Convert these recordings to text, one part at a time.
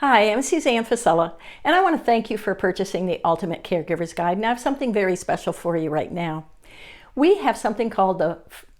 Hi, I'm Suzanne Fasella, and I want to thank you for purchasing the Ultimate Caregiver's Guide, and I have something very special for you right now. We have something called the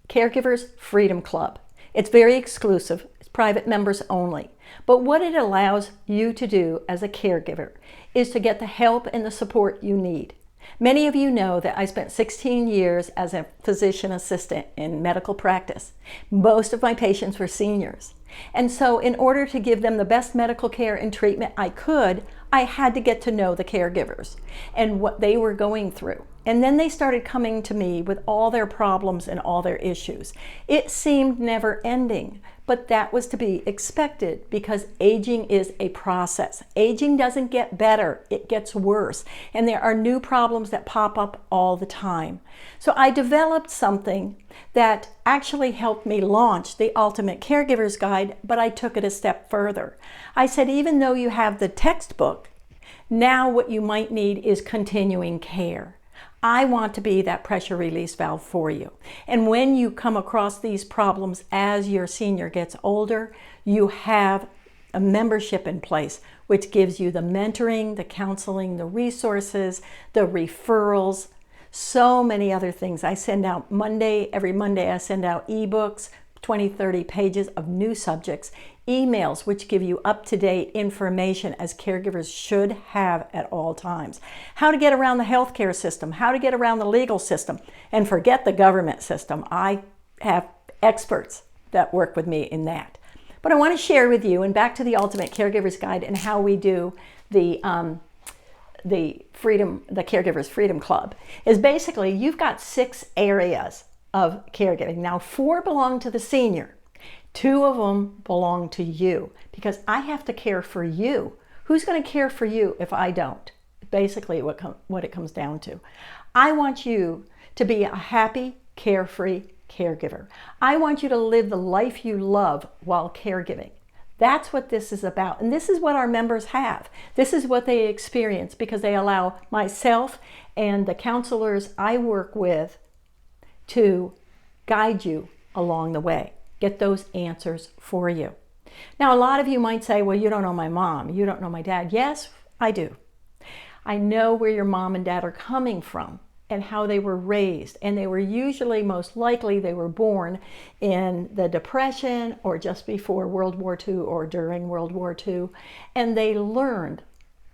Caregivers Freedom Club. It's very exclusive, it's private members only, but what it allows you to do as a caregiver is to get the help and the support you need. Many of you know that I spent 16 years as a physician assistant in medical practice. Most of my patients were seniors. And so in order to give them the best medical care and treatment I could, I had to get to know the caregivers and what they were going through. And then they started coming to me with all their problems and all their issues. It seemed never ending, but that was to be expected because aging is a process. Aging doesn't get better, it gets worse. And there are new problems that pop up all the time. So I developed something that actually helped me launch the Ultimate Caregiver's Guide, but I took it a step further. I said, even though you have the textbook, now what you might need is continuing care. I want to be that pressure release valve for you. And when you come across these problems as your senior gets older, you have a membership in place, which gives you the mentoring, the counseling, the resources, the referrals, so many other things. I send out every Monday I send out ebooks, 20, 30 pages of new subjects, emails which give you up-to-date information as caregivers should have at all times. How to get around the healthcare system, how to get around the legal system, and forget the government system. I have experts that work with me in that. But I want to share with you, and back to the Ultimate Caregiver's Guide and how we do the Caregivers Freedom Club, is basically you've got 6 areas of caregiving. Now 4 belong to the senior. 2 of them belong to you because I have to care for you. Who's going to care for you if I don't? Basically what it comes down to. I want you to be a happy, carefree caregiver. I want you to live the life you love while caregiving. That's what this is about. And this is what our members have. This is what they experience because they allow myself and the counselors I work with to guide you along the way. Get those answers for you. Now, a lot of you might say, well, you don't know my mom, you don't know my dad. Yes, I do. I know where your mom and dad are coming from and how they were raised. And they were usually, most likely, they were born in the Depression or just before World War II or during World War II. And they learned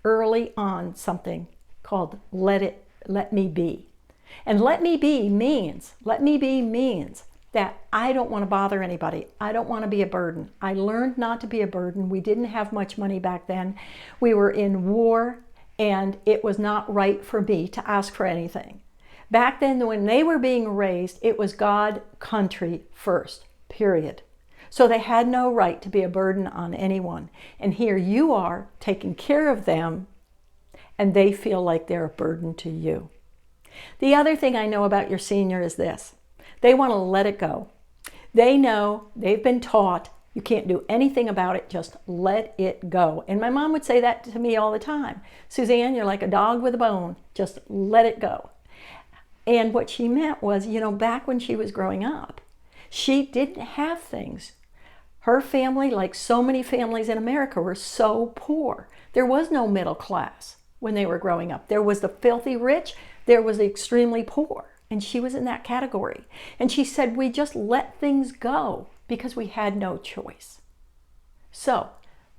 early on something called let me be. And let me be means that I don't want to bother anybody. I don't want to be a burden. I learned not to be a burden. We didn't have much money back then. We were in war, and it was not right for me to ask for anything. Back then, when they were being raised, it was God, country first, period. So they had no right to be a burden on anyone. And here you are taking care of them, and they feel like they're a burden to you. The other thing I know about your senior is this. They want to let it go. They know, they've been taught, you can't do anything about it, just let it go. And my mom would say that to me all the time. Suzanne, you're like a dog with a bone, just let it go. And what she meant was, back when she was growing up, she didn't have things. Her family, like so many families in America, were so poor. There was no middle class when they were growing up. There was the filthy rich, there was the extremely poor. And she was in that category. And she said, we just let things go because we had no choice. So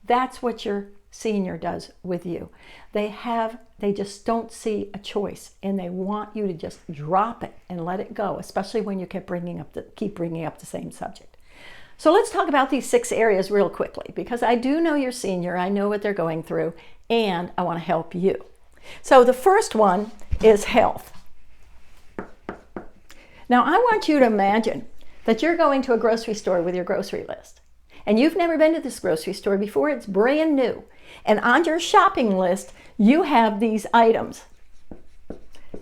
that's what your senior does with you. They just don't see a choice, and they want you to just drop it and let it go, especially when you keep bringing up the same subject. So let's talk about these 6 areas real quickly, because I do know your senior, I know what they're going through, and I want to help you. So the first one is health. Now, I want you to imagine that you're going to a grocery store with your grocery list. And you've never been to this grocery store before. It's brand new. And on your shopping list, you have these items.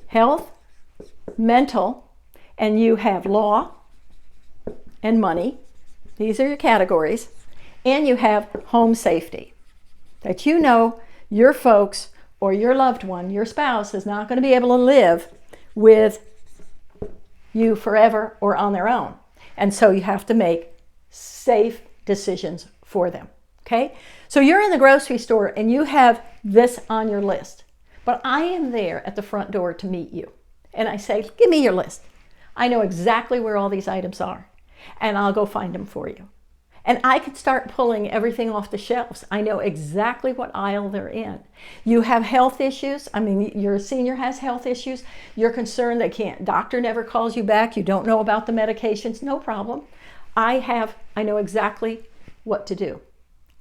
Health, mental, and you have law and money. These are your categories. And you have home safety. That you know your folks or your loved one, your spouse, is not going to be able to live with you forever or on their own. And so you have to make safe decisions for them. Okay? So you're in the grocery store and you have this on your list, but I am there at the front door to meet you. And I say, give me your list. I know exactly where all these items are, and I'll go find them for you. And I can start pulling everything off the shelves. I know exactly what aisle they're in. You have health issues. I mean, your senior has health issues. You're concerned they can't, doctor never calls you back. You don't know about the medications. No problem. I know exactly what to do.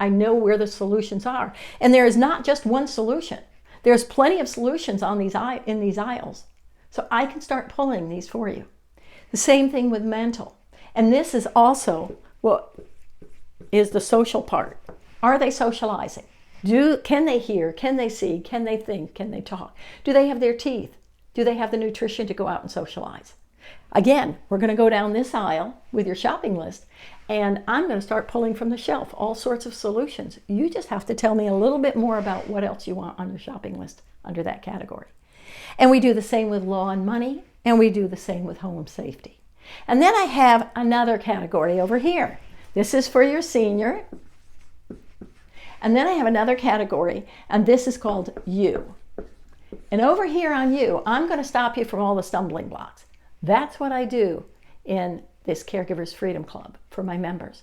I know where the solutions are. And there is not just one solution. There's plenty of solutions on in these aisles. So I can start pulling these for you. The same thing with mental. And this is also what is the social part. Are they socializing? Can they hear? Can they see? Can they think? Can they talk? Do they have their teeth? Do they have the nutrition to go out and socialize? Again, we're going to go down this aisle with your shopping list, and I'm going to start pulling from the shelf all sorts of solutions. You just have to tell me a little bit more about what else you want on your shopping list under that category. And we do the same with law and money, and we do the same with home safety. And then I have another category over here. This is for your senior. And then I have another category, and this is called you. And over here on you, I'm going to stop you from all the stumbling blocks. That's what I do in this Caregivers Freedom Club for my members.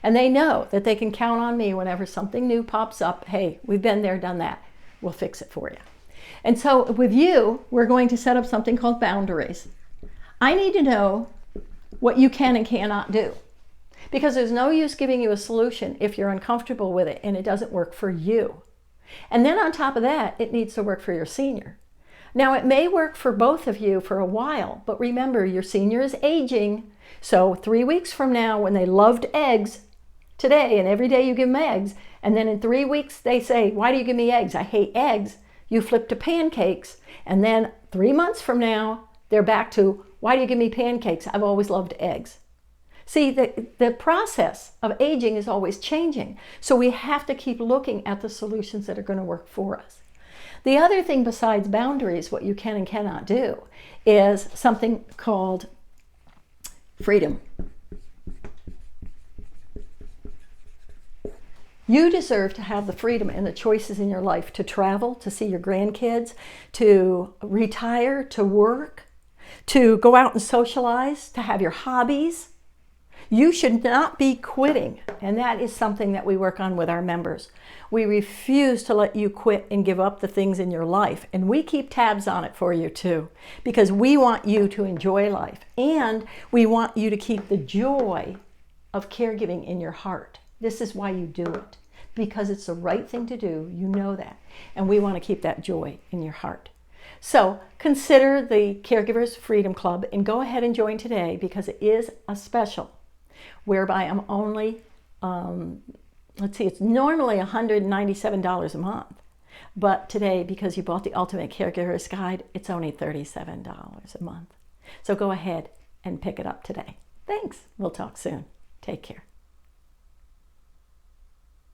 And they know that they can count on me whenever something new pops up. Hey, we've been there, done that. We'll fix it for you. And so with you, we're going to set up something called boundaries. I need to know what you can and cannot do, because there's no use giving you a solution if you're uncomfortable with it and it doesn't work for you. And then on top of that, it needs to work for your senior. Now, it may work for both of you for a while, but remember, your senior is aging. So 3 weeks from now, when they loved eggs today, and every day you give them eggs, and then in 3 weeks they say, why do you give me eggs? I hate eggs. You flip to pancakes. And then 3 months from now, they're back to, why do you give me pancakes? I've always loved eggs. See, the process of aging is always changing. So we have to keep looking at the solutions that are going to work for us. The other thing besides boundaries, what you can and cannot do, is something called freedom. You deserve to have the freedom and the choices in your life to travel, to see your grandkids, to retire, to work, to go out and socialize, to have your hobbies. You should not be quitting, and that is something that we work on with our members. We refuse to let you quit and give up the things in your life, and we keep tabs on it for you too, because we want you to enjoy life, and we want you to keep the joy of caregiving in your heart. This is why you do it, because it's the right thing to do. You know that, and we want to keep that joy in your heart. So consider the Caregivers Freedom Club and go ahead and join today, because it is a special whereby I'm only, it's normally $197 a month. But today, because you bought the Ultimate Caregiver's Guide, it's only $37 a month. So go ahead and pick it up today. Thanks. We'll talk soon. Take care.